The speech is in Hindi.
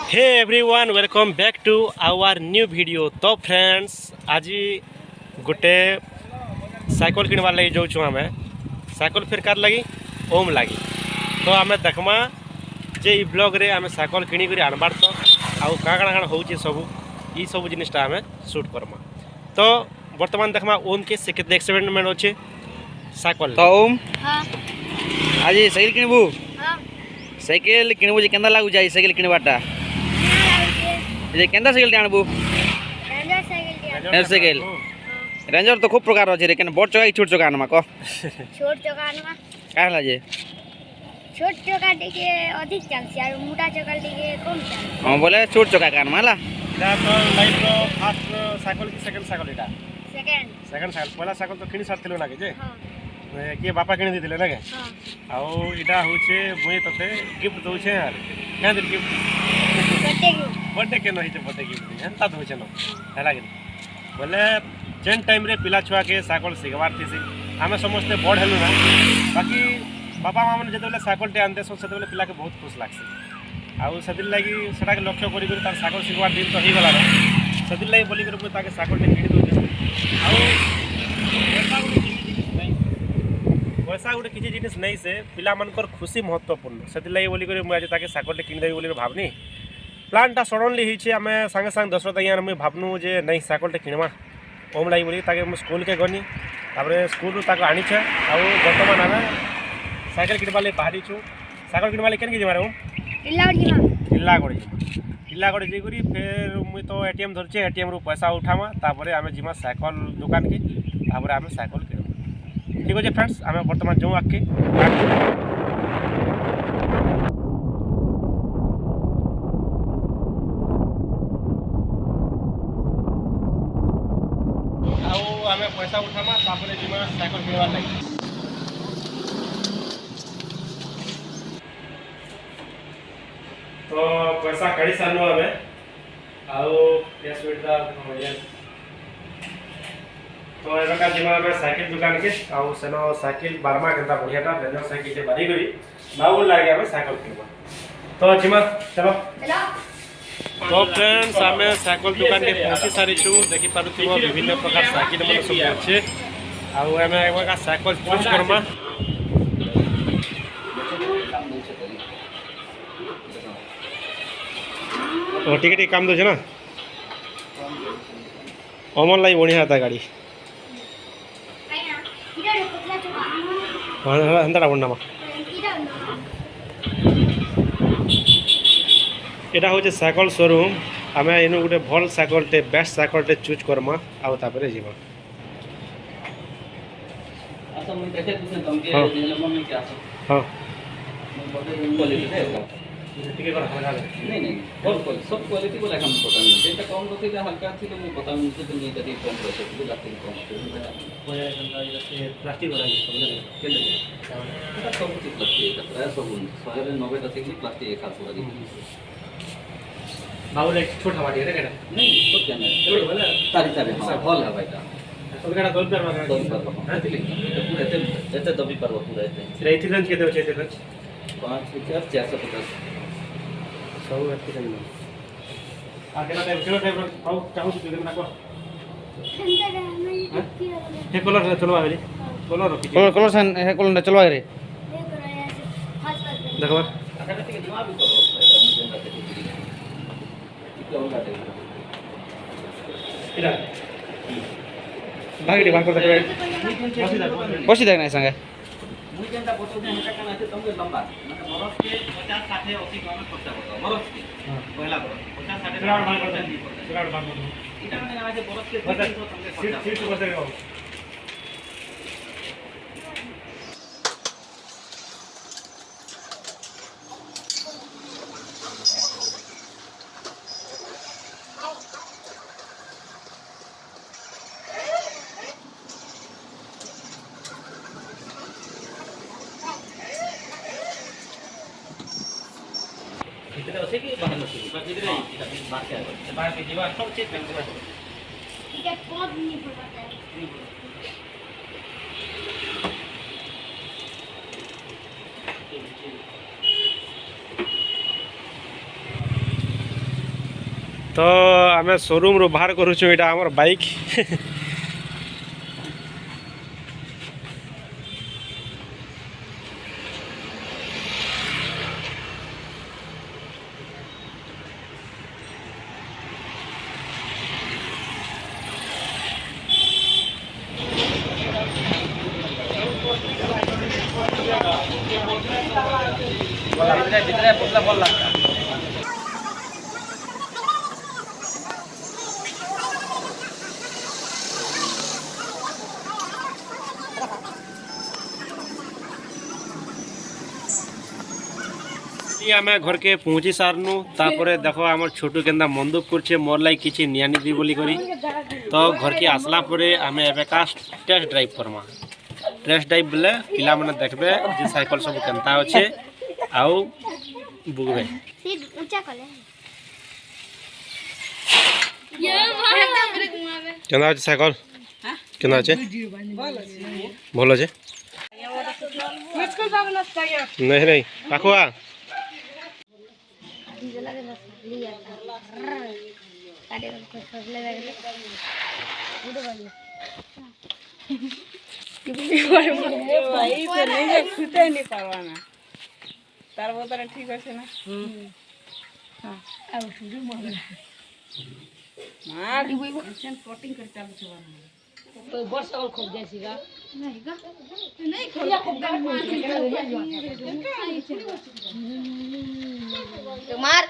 Hey everyone welcome back to our new video. तो फ्रेंड्स आज गोटे साइकिल किणवार लगी जाऊँ आम साइकिल फिर कार लगी ओम लगी तो आम देखमा जे ई ब्लॉग रे आम साइकिल किणी आनबार तो आउ काण काण हो सब ई सब जिनटा आम शूट करमा। तो बर्तमान देखमा ओम के से केते एक्सपेरिमेंट अच्छे साइकिल तो ओम आज साइकिल किणबू साइकिल किणबू जे केंदा लागू जाई साइकिल किणबाटा जे केंदा साइकिल आनबू रेंजर साइकिल रेंजर तो खूब प्रकार अछि लेकिन बड़ चका छोट चका आनमा को छोट चका आनमा काहला जे छोट चका टिके अधिक चलसी और मोटा चका टिके कम चलसी। हां बोले छोट चका का आनमा ला इटा तो लाइफ रो फर्स्ट साइकिल की सेकंड साइकिल इटा सेकंड साइकिल पहला साइकिल तो किणी सारथिलो ना के जे हां किए बापा किणी दिथिले ना के हां आउ इटा होचे मुई तते गिफ्ट दोछे यार क्या दिल गिफ्ट बर्थडे के नही बर्थडे गिफ्ट हेंता दोछे न हैला के बोले जेन टाइम रे पिला छुआ के साइकिल सिखबार थी आमे समस्ते बड़ हेलु ना बाकी बापा माँ मैंने जो साइकिल टे आनते से पिला के बहुत खुश लगसी आउ से लगी सेटा के लक्ष्य करी तार साइकिल शिखबार दिन तो हो गला से लगी बोलिक मुझे साइकिल टे किणी दूचे पैसा गोटे किसी जिनिस नहीं से पिला मानकर खुशी महत्वपूर्ण से लगी बोलिक मुझे आज साइकिल टे किणदेवी बोली भावनी प्लानटा सडनली होती आम सागे सागे दशरथ आज्ञा मुझे भावनु जे नहीं साइकिल टे किणवा ओम लगी बोली स्कूल के गनी स्कूल आनीचे आउ बर्तमान आम साइकिल किणवार बाहरी छू साइकिल किणवार केन जीमार किल्लागढ़ जाकरी फिर मुई तो एटीएम धरचे एटीएम रु पैसा उठामा तापर आम जीमा साइकिल दुकान की तापर आम साइकिल किणवा। ठीक अच्छे फ्रेंड्स आम बर्तमान जाऊँ आगे आम पैसा उठामा तापर जीमा साइकिल किणवार लगी। तो पैसा काढ़ी सारू आम आउ कैश विड्रॉल तो एबका जिमा आम साइकिल दुकान के आउ सेनो साइकिल बारमा केनता बढ़ियाटा रेंजर साइकिल के बारी करी बाबू लागे आम साइकिल किनबा। तो जिमा चलो तो फ्रेंड्स आम साइकिल दुकान के पहुंची सारी छु देखि पारुथिबो विभिन्न प्रकार साइकिल मन सब अच्छे आउ आम एबका साइकिल चूज करमा। तो टिके टिके काम दोचे ना अमन लाई बढ़िया था गाड़ी एंता बना यहाँ हूँ साइकिल शोरूम आम इन गोटे भल साइकिल टे बेस्ट साइकिल टे चूज करमा आउ तापर जीवा। हाँ ठीक है नहीं नहीं बहुत सब क्वालिटी बोला हम पता नहीं जेटा कम रखी हल्का थी तो मैं पता नहीं कि नहीं कभी कम रखे तो लाते कम हो जाए प्लास्टिक वाला के लिए এটা सब कुछ प्लास्टिक है प्राय सब 190 टा से प्लास्टिक एक खास वाली बाबू एक छोटा वाली है केटा नहीं तो क्या है छोटा वाला तारी तारी हां हॉल है भाई सब केटा दोन पर हां पूरे ऐसे दबी पर पूरा ऐसे रेती रेंज केते होचे ते 5450 सब अच्छी करी आगे ना टाइप हाउ चाहू तू देना को हे कलर चलवा बेली कलर रखी कलर सन हे कलर चलवा रे देखो आगे के दिमाग भी इला भागड़ी भाग कर देखबे बसी देख नहीं संगे मुई जेंता बोतो दे हमका काना है तुमके लंबा मतलब बरस के 50 60 80 ग्राम में खर्चा होता बरस के पहला बरस 50 60 ग्राम भाग करते हैं ग्राम भाग इटा में आज बरस के 300 तुमके खर्चा सीट बसेगा इतने उसे कि बाहर न शुरू बस इधर ही बाहर के जीवा सब चीज में ठीक है बहुत नहीं पता है तो आम शोरूम रू बाहर करूँ यहाँ आम बाइक ভিতরে পতলা বল লাগতা आम घर के पहुँची सारनु तापर देख आम छोटू केन्दा मंदुक करछे मोर लाई किछि नियानी दी बोली करी तो घर के आसला परे आम एबेका टेस्ट ड्राइव करमा टेस्ट ड्राइव बोले पिला माने देखबे जे साइकिल सब केनता अच्छे आउ बुगबे सीट ऊंचा कले केना अच्छे साइकिल केना अच्छे भल अच्छे नहीं नहीं पाखुआ तार बोतल ठीक আছে না আর শুধু মগলা মার টেনশন কোটিং করে চালু ছবা তো বর্ষা और खूब जैसी का नहीं खोया खूब तो मार